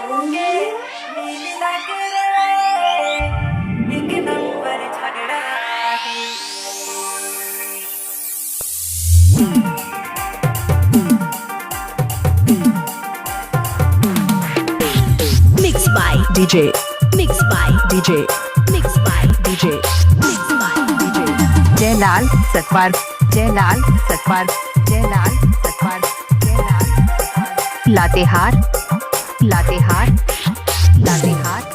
होंगे मिला के रे, एक नंबर झगड़ा है। Mixed by DJ. Mixed by DJ. Mixed by DJ. Mixed by DJ. Jailal Satpal, Jailal Satpal, Jailal Satpal, Jailal Satpal. Latehar, Latehar, Latehar.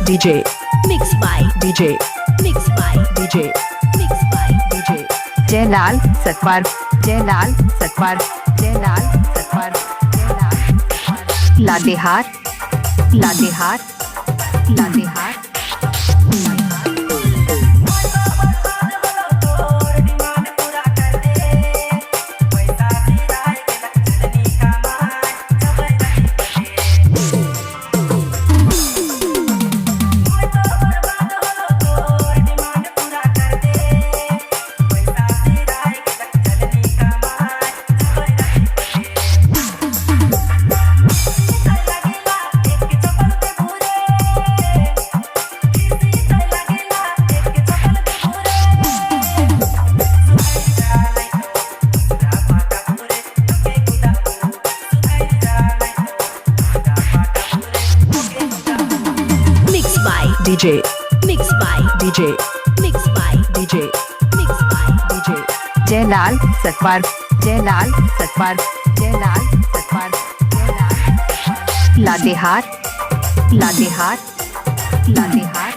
DJ. Mixed by DJ. Mixed by DJ. Mixed by DJ. Jailal Satpal, Jailal Satpal, Jailal Satpal, Jailal Satpal. Latehar, Latehar, Latehar. DJ. Mixed by DJ. Mixed by DJ. Mixed by DJ. Jailal Satpal, Jailal Satpal, Jailal Satpal, Jailal Satpal. Latehar, Latehar, Latehar.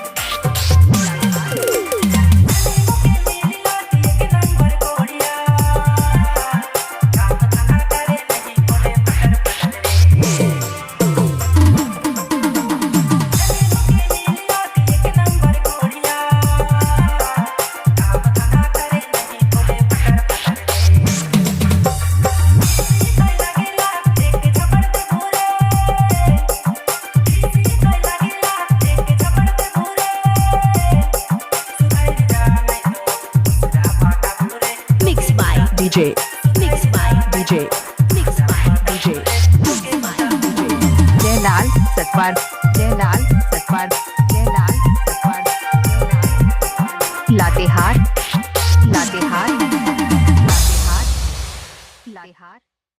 DJ. Mixed by DJ. Mixed by DJ. Mixed by DJ. Jailal Satpal, Jailal Satpal.